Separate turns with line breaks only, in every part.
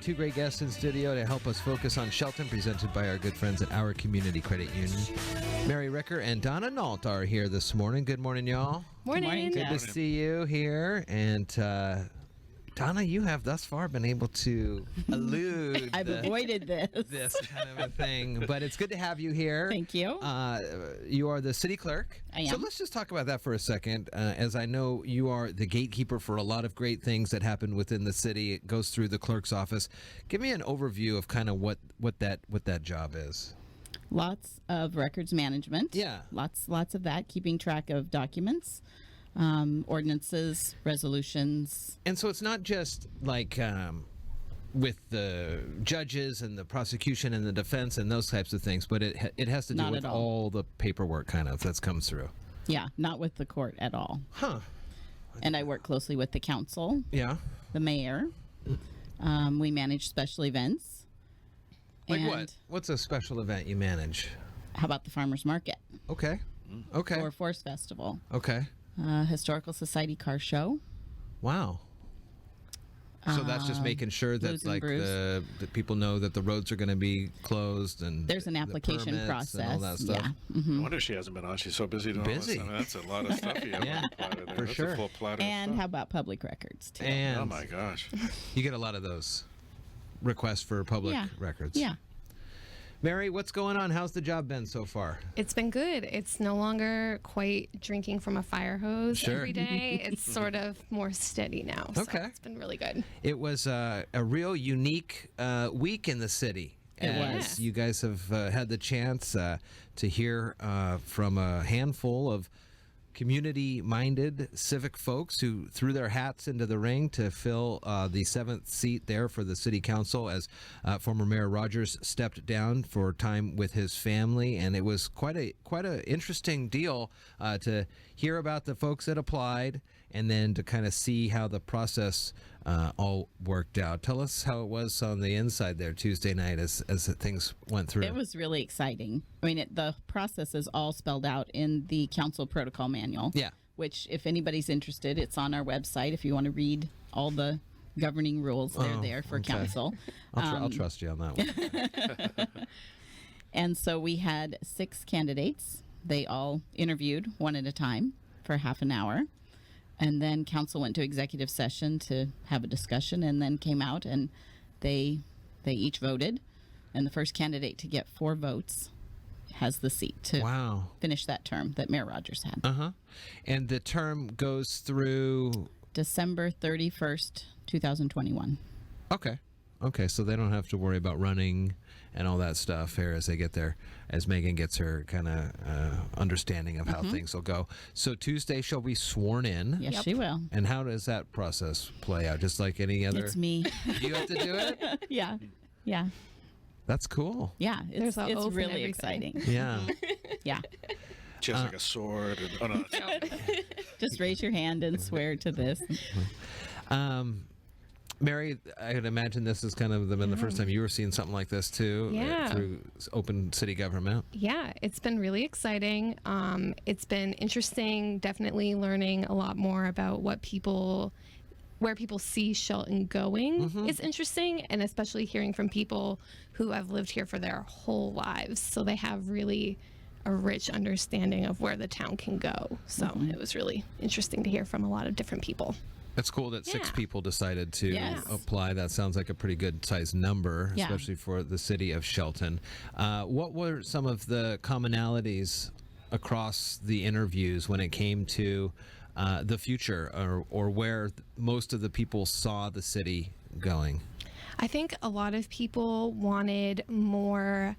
two great guests in studio to help us focus on Shelton, presented by our good friends at Our Community Credit Union. Mary Ricker and Donna Nault are here this morning. Good morning, y'all.
Morning.
Good to see you here. And Donna, you have thus far been able to elude
I've avoided
this kind of a thing, but it's good to have you here.
Thank you.
You are the city clerk.
I am.
So let's just talk about that for a second. As I know, you are the gatekeeper for a lot of great things that happen within the city. It goes through the clerk's office. Give me an overview of kind of what that job is.
Lots of records management.
Yeah.
Lots of that, keeping track of documents, ordinances, resolutions.
And so it's not just like with the judges and the prosecution and the defense and those types of things, but it has to do
Not
with
at all.
all the paperwork kind of that comes through.
Yeah, not with the court at all.
Huh.
And I work closely with the council,
Yeah.
the mayor. We manage special events.
Like
And
what? What's a special event you manage?
How about the farmers market
Okay. Okay.
or Forest Festival?
Okay.
Historical Society car show.
Wow. So that's just making sure that
Blues and
like
Brews.
that people know that the roads are going to be closed and
There's an
the
application
permits
process.
and all that stuff.
Yeah.
I wonder if she hasn't been on. She's so busy doing
Busy.
all this. I mean, that's a lot of stuff you have
Yeah,
on the platter there.
for
That's
sure.
a full platter
And
of
how
stuff.
about public records too?
And
Oh my gosh.
you get a lot of those requests for public
Yeah.
records.
Yeah.
Mary, what's going on? How's the job been so far?
It's been good. It's no longer quite drinking from a fire hose
Sure.
every day. It's sort of more steady now. So
Okay.
it's been really good.
It was a real unique week in the city.
It
As
was.
you guys have had the chance to hear from a handful of community-minded civic folks who threw their hats into the ring to fill the 7th seat there for the city council as former Mayor Rogers stepped down for time with his family. And it was quite a interesting deal to hear about the folks that applied and then to kind of see how the process all worked out. Tell us how it was on the inside there Tuesday night as things went through.
It was really exciting. I mean, the process is all spelled out in the council protocol manual.
Yeah.
Which, if anybody's interested, it's on our website. If you want to read all the governing rules, they're there for
okay.
council.
I'll trust you on that one.
And so we had 6 candidates. They all interviewed one at a time for half an hour. And then council went to executive session to have a discussion and then came out and they each voted. And the first candidate to get 4 votes has the seat to
Wow.
finish that term that Mayor Rogers had.
And the term goes through.
December 31st, 2021.
Okay, so they don't have to worry about running and all that stuff here as they get there, as Megan gets her kind of understanding of how things will go. So Tuesday she'll be sworn in.
Yes,
Yep.
she will.
And how does that process play out? Just like any other?
It's me.
You have to do it?
Yeah. Yeah.
That's cool.
Yeah.
There's
It's
an oath and
really
everything.
exciting.
Yeah.
Yeah.
She has like a sword. And, oh, no, that's-
Just raise your hand and swear to this.
Mary, I would imagine this is kind of been the first time you were seeing something like this too,
Yeah.
through open city government.
Yeah, it's been really exciting. It's been interesting, definitely learning a lot more about where people see Shelton going is interesting, and especially hearing from people who have lived here for their whole lives. So they have really a rich understanding of where the town can go. So it was really interesting to hear from a lot of different people.
It's cool that 6
Yeah.
people decided to
Yes.
apply. That sounds like a pretty good sized number,
Yeah.
especially for the city of Shelton. What were some of the commonalities across the interviews when it came to the future or where most of the people saw the city going?
I think a lot of people wanted more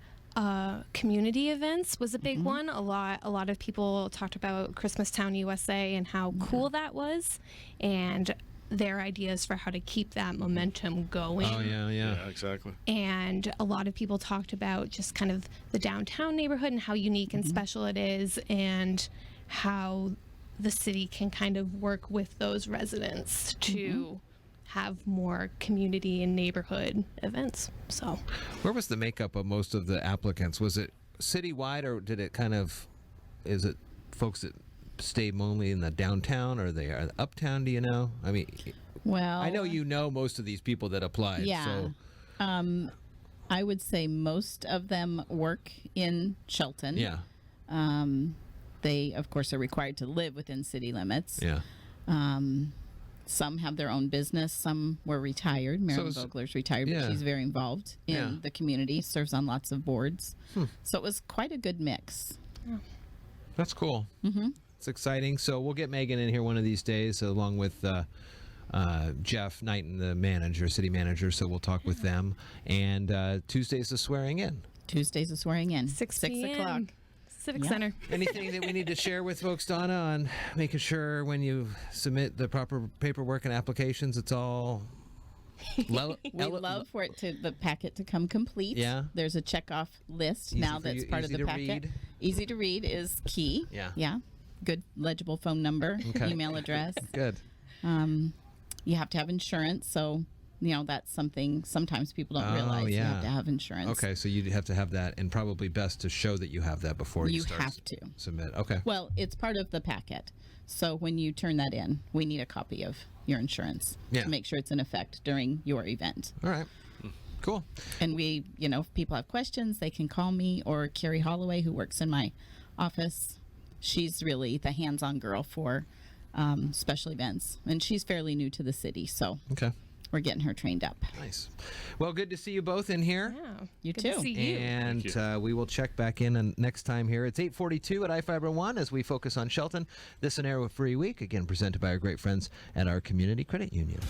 community events was a big one. A lot of people talked about Christmas Town USA and how cool that was, and their ideas for how to keep that momentum going.
Oh, yeah.
yeah, exactly.
And a lot of people talked about just kind of the downtown neighborhood and how unique and special it is, and how the city can kind of work with those residents to have more community and neighborhood events. So
Where was the makeup of most of the applicants? Was it citywide, or did it is it folks that stay mainly in the downtown, or they are uptown? Do you know? I mean,
Well,
I know you know most of these people that applied.
Yeah.
So
I would say most of them work in Shelton.
Yeah.
They, of course, are required to live within city limits.
Yeah.
Some have their own business. Some were retired. Marilyn Vogler's retired,
yeah.
but she's very involved in
Yeah.
the community, serves on lots of boards. So it was quite a good mix.
That's cool. Mm-hmm. It's exciting. So we'll get Megan in here one of these days, along with Jeff Knighton, the city manager. So we'll talk with them. And Tuesday's the swearing in.
Tuesdays is swearing in.
6
o'clock.
p.m. Civic
Yeah.
Center.
Anything that we need to share with folks, Donna, on making sure when you submit the proper paperwork and applications, it's all...
We love for the packet to come complete.
Yeah.
There's a checkoff list
Easy
now
for
that's
you-
part of
easy
the
to
packet.
read.
Easy to read is key.
Yeah.
Yeah. Good legible phone number,
Okay.
email address.
Good.
You have to have insurance, so that's something sometimes people don't realize. You
yeah.
have to have insurance.
Okay, so you have to have that, and probably best to show that you have that before you start
have to.
submit. Okay.
Well, it's part of the packet. So when you turn that in, we need a copy of your insurance
Yeah.
to make sure it's in effect during your event.
All right. Cool.
And we, if people have questions, they can call me or Carrie Holloway, who works in my office. She's really the hands-on girl for special events, and she's fairly new to the city, so
Okay.
we're getting her trained up.
Nice. Well, good to see you both in here.
Yeah.
You
Good
too.
to see you.
And we will check back in next time here. It's 8:42 at I-501 as we focus on Shelton. This is an Arrow Free Week, again presented by our great friends at our Community Credit Union.